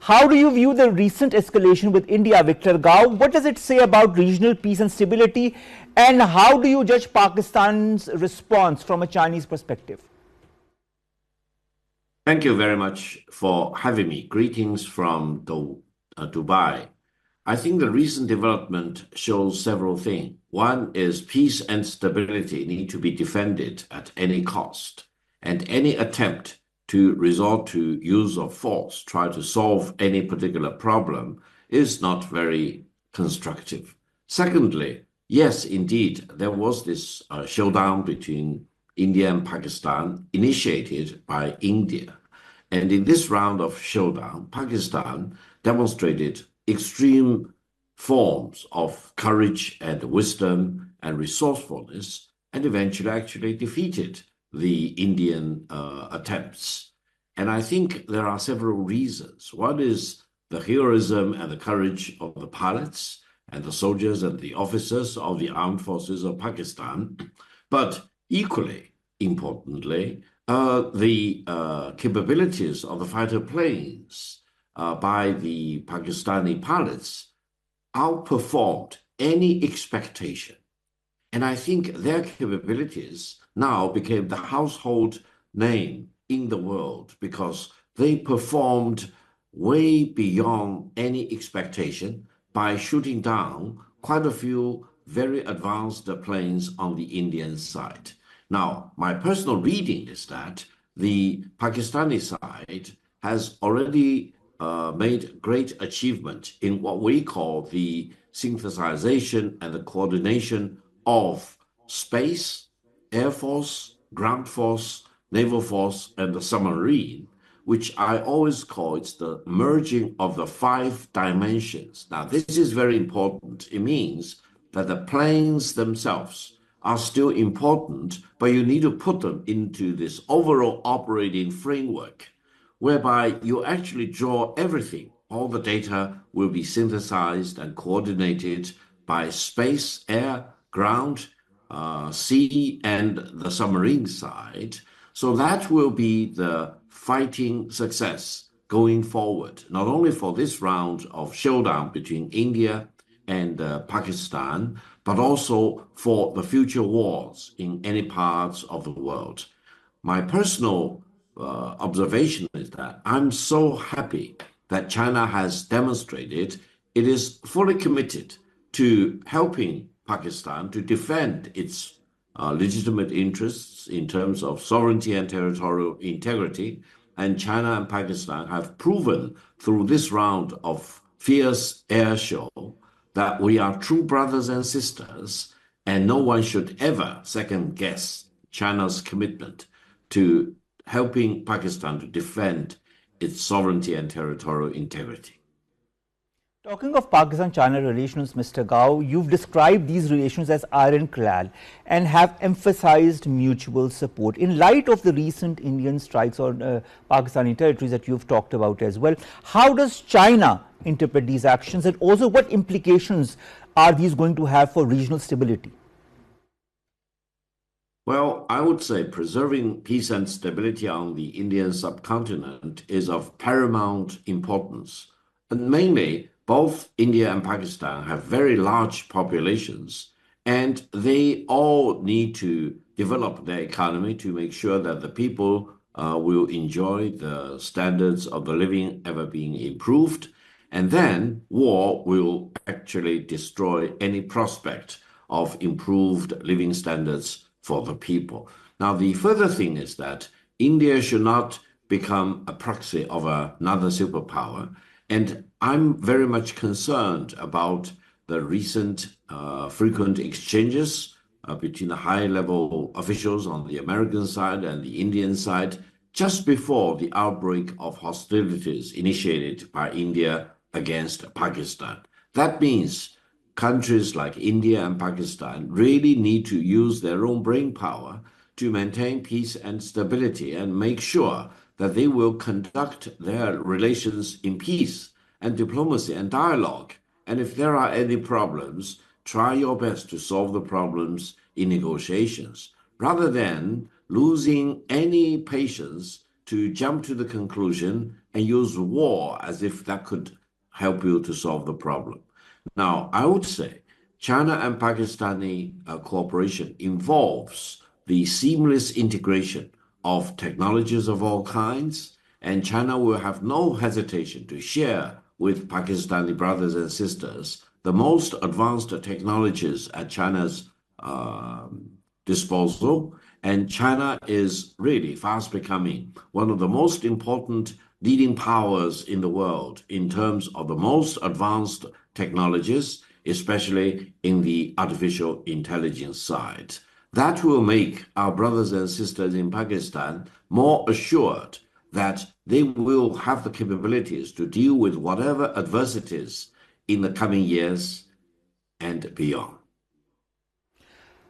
How do you view the recent escalation with India, Victor Gao? What does it say about regional peace and stability? And how do you judge Pakistan's response from a Chinese perspective? Thank you very much for having me. Greetings from Dubai. I think the recent development shows several things. One is peace and stability need to be defended at any cost, and any attempt to resort to use of force, try to solve any particular problem, is not very constructive. Secondly, yes, indeed, there was this showdown between India and Pakistan initiated by India. And in this round of showdown, Pakistan demonstrated extreme forms of courage and wisdom and resourcefulness, and eventually actually defeated the Indian attempts. And I think there are several reasons. One is the heroism and the courage of the pilots and the soldiers and the officers of the armed forces of Pakistan. But equally importantly, the capabilities of the fighter planes by the Pakistani pilots outperformed any expectation. And I think their capabilities now became the household name in the world because they performed way beyond any expectation by shooting down quite a few very advanced planes on the Indian side. Now, my personal reading is that the Pakistani side has already made great achievement in what we call the synthesization and the coordination of space, air force, ground force, naval force, and the submarine, which I always call it's the merging of the 5 dimensions. Now, this is very important. It means that the planes themselves are still important, but you need to put them into this overall operating framework, whereby you actually draw everything. All the data will be synthesized and coordinated by space, air, ground, sea, and the submarine side. So that will be the fighting success going forward, not only for this round of showdown between India and Pakistan, but also for the future wars in any parts of the world. My personal observation is that I'm so happy that China has demonstrated it is fully committed to helping Pakistan to defend its legitimate interests in terms of sovereignty and territorial integrity. And China and Pakistan have proven through this round of fierce air show that we are true brothers and sisters, and no one should ever second guess China's commitment to helping Pakistan to defend its sovereignty and territorial integrity. Talking of Pakistan-China relations, Mr. Gao, you've described these relations as ironclad and have emphasized mutual support. In light of the recent Indian strikes on Pakistani territories that you've talked about as well, how does China interpret these actions, and also what implications are these going to have for regional stability? Well, I would say preserving peace and stability on the Indian subcontinent is of paramount importance. And mainly, both India and Pakistan have very large populations, and they all need to develop their economy to make sure that the people will enjoy the standards of the living ever being improved. And then war will actually destroy any prospect of improved living standards for the people. Now, the further thing is that India should not become a proxy of another superpower. And I'm very much concerned about the recent frequent exchanges between the high-level officials on the American side and the Indian side just before the outbreak of hostilities initiated by India against Pakistan. That means countries like India and Pakistan really need to use their own brain power to maintain peace and stability and make sure that they will conduct their relations in peace and diplomacy and dialogue. And if there are any problems, try your best to solve the problems in negotiations, rather than losing any patience to jump to the conclusion and use war as if that could help you to solve the problem. Now, I would say China and Pakistani cooperation involves the seamless integration of technologies of all kinds, and China will have no hesitation to share with Pakistani brothers and sisters the most advanced technologies at China's disposal. And China is really fast becoming one of the most important leading powers in the world in terms of the most advanced technologies, especially in the artificial intelligence side. That will make our brothers and sisters in Pakistan more assured that they will have the capabilities to deal with whatever adversities in the coming years and beyond.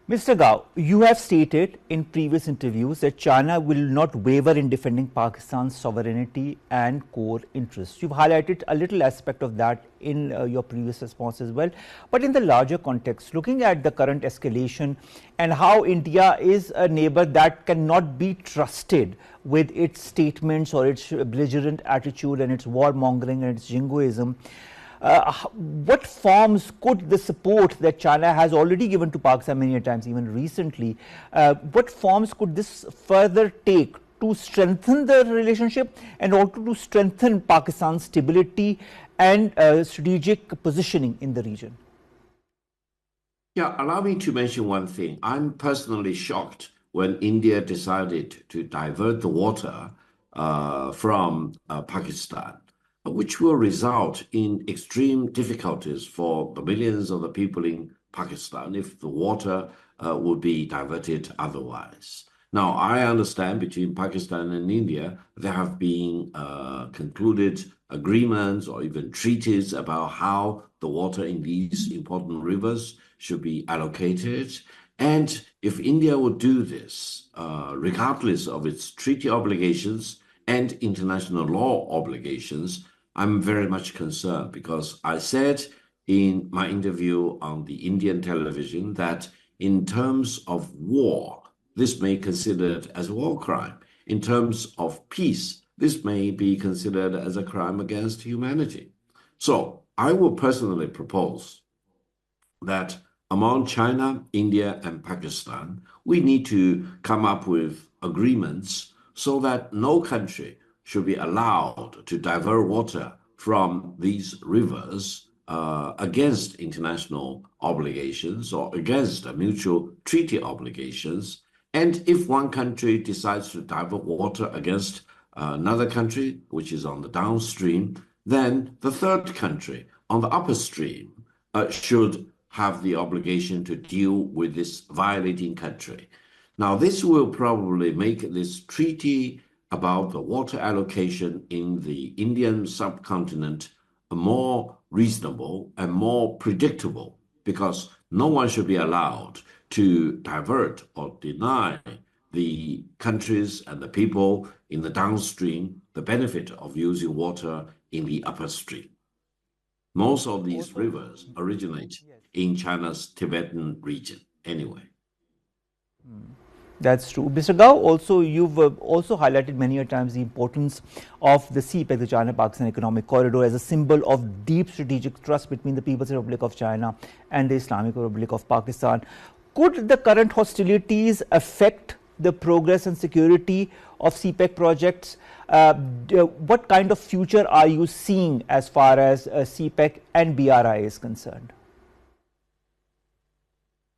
Mr. Gao, you have stated in previous interviews that China will not waver in defending Pakistan's sovereignty and core interests. You've highlighted a little aspect of that in your previous response as well. But in the larger context, looking at the current escalation and how India is a neighbor that cannot be trusted with its statements or its belligerent attitude and its warmongering and its jingoism, what forms could the support that China has already given to Pakistan many times, even recently, what forms could this further take to strengthen the relationship and also to strengthen Pakistan's stability and strategic positioning in the region? Yeah, allow me to mention one thing. I'm personally shocked when India decided to divert the water from Pakistan, which will result in extreme difficulties for the millions of the people in Pakistan if the water would be diverted otherwise. Now, I understand between Pakistan and India, there have been concluded agreements or even treaties about how the water in these important rivers should be allocated. And if India would do this, regardless of its treaty obligations and international law obligations, I'm very much concerned because I said in my interview on the Indian television that in terms of war, this may be considered as a war crime. In terms of peace, this may be considered as a crime against humanity. So I will personally propose that among China, India, and Pakistan, we need to come up with agreements so that no country should be allowed to divert water from these rivers against international obligations or against mutual treaty obligations. And if one country decides to divert water against another country, which is on the downstream, then the third country on the upstream should have the obligation to deal with this violating country. Now, this will probably make this treaty about the water allocation in the Indian subcontinent more reasonable and more predictable, because no one should be allowed to divert or deny the countries and the people in the downstream the benefit of using water in the upstream. Most of these rivers originate in China's Tibetan region anyway. That's true. Mr. Gao, also you've also highlighted many times the importance of the CPEC, the China-Pakistan Economic Corridor, as a symbol of deep strategic trust between the People's Republic of China and the Islamic Republic of Pakistan. Could the current hostilities affect the progress and security of CPEC projects? What kind of future are you seeing as far as CPEC and BRI is concerned?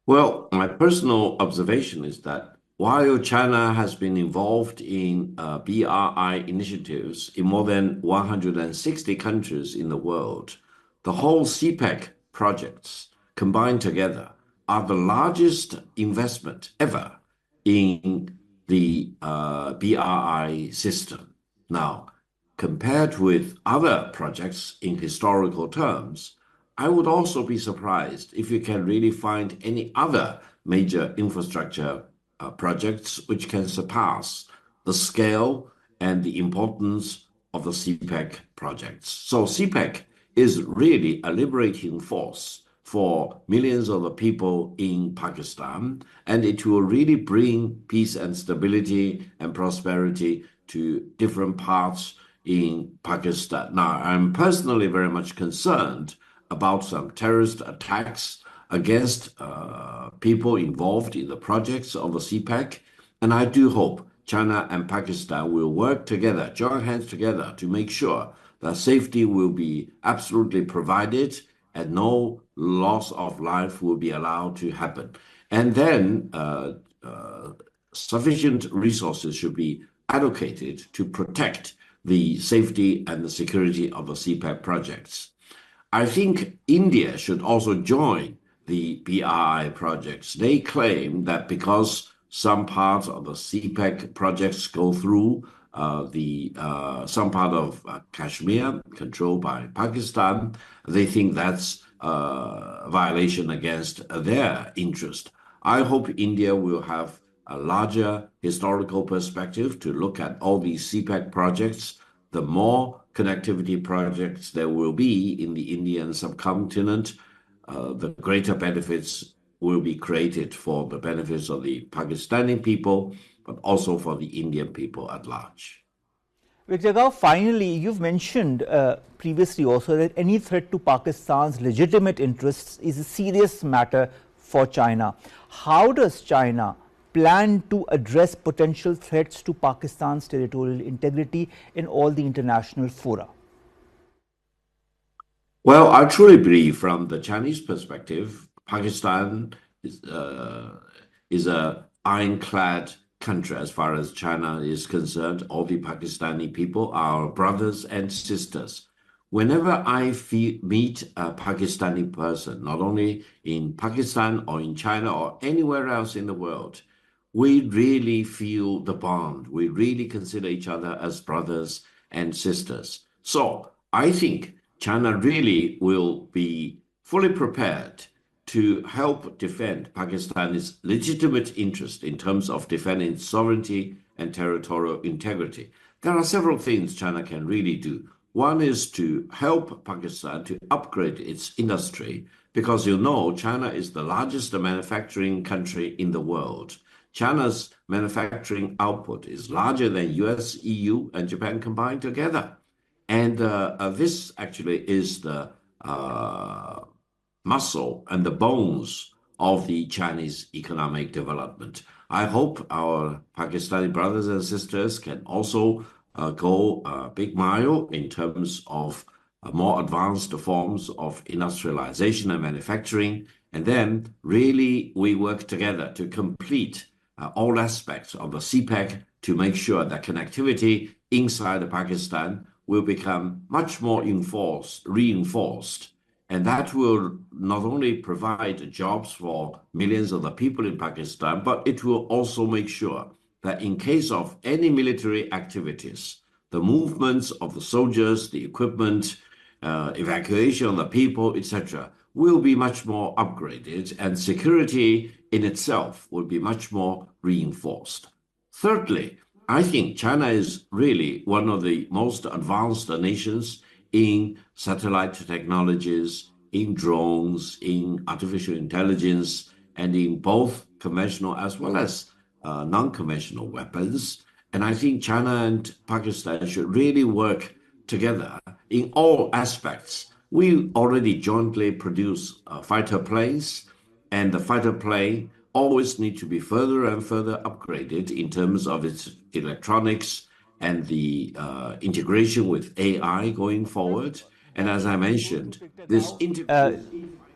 Well, my personal observation is that while China has been involved in BRI initiatives in more than 160 countries in the world, the whole CPEC projects combined together are the largest investment ever in the BRI system. Now, compared with other projects in historical terms, I would also be surprised if you can really find any other major infrastructure projects which can surpass the scale and the importance of the CPEC projects. So CPEC is really a liberating force for millions of the people in Pakistan, and it will really bring peace and stability and prosperity to different parts in Pakistan. Now, I'm personally very much concerned about some terrorist attacks against people involved in the projects of the CPEC, and I do hope China and Pakistan will work together, join hands together to make sure that safety will be absolutely provided and no loss of life will be allowed to happen. And then sufficient resources should be allocated to protect the safety and the security of the CPEC projects. I think India should also join the BRI projects. They claim that because some parts of the CPEC projects go through some part of Kashmir controlled by Pakistan, they think that's a violation against their interest. I hope India will have a larger historical perspective to look at all these CPEC projects. The more connectivity projects there will be in the Indian subcontinent, the greater benefits will be created for the benefits of the Pakistani people, but also for the Indian people at large. Victor Gao, finally, you've mentioned previously also that any threat to Pakistan's legitimate interests is a serious matter for China. How does China plan to address potential threats to Pakistan's territorial integrity in all the international fora? Well, I truly believe from the Chinese perspective, Pakistan is an ironclad country as far as China is concerned. All the Pakistani people are brothers and sisters. Whenever I meet a Pakistani person, not only in Pakistan or in China or anywhere else in the world, we really feel the bond. We really consider each other as brothers and sisters. So I think China really will be fully prepared to help defend Pakistan's legitimate interest in terms of defending sovereignty and territorial integrity. There are several things China can really do. One is to help Pakistan to upgrade its industry because China is the largest manufacturing country in the world. China's manufacturing output is larger than US, EU, and Japan combined together. And this actually is the muscle and the bones of the Chinese economic development. I hope our Pakistani brothers and sisters can also go a big mile in terms of more advanced forms of industrialization and manufacturing. And then really we work together to complete all aspects of the CPEC to make sure that connectivity inside Pakistan will become much more reinforced. And that will not only provide jobs for millions of the people in Pakistan, but it will also make sure that in case of any military activities, the movements of the soldiers, the equipment, evacuation of the people, etc., will be much more upgraded, and security in itself will be much more reinforced. Thirdly, I think China is really one of the most advanced nations in satellite technologies, in drones, in artificial intelligence, and in both conventional as well as non-conventional weapons. And I think China and Pakistan should really work together in all aspects. We already jointly produce fighter planes, and the fighter plane always need to be further and further upgraded in terms of its electronics and the integration with AI going forward. And as I mentioned, this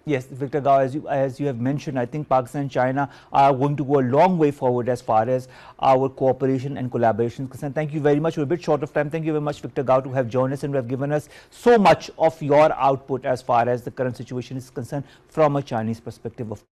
Yes, Victor Gao, as you have mentioned, I think Pakistan and China are going to go a long way forward as far as our cooperation and collaboration is concerned. Thank you very much. We're a bit short of time. Thank you very much, Victor Gao, to have joined us and to have given us so much of your output as far as the current situation is concerned from a Chinese perspective.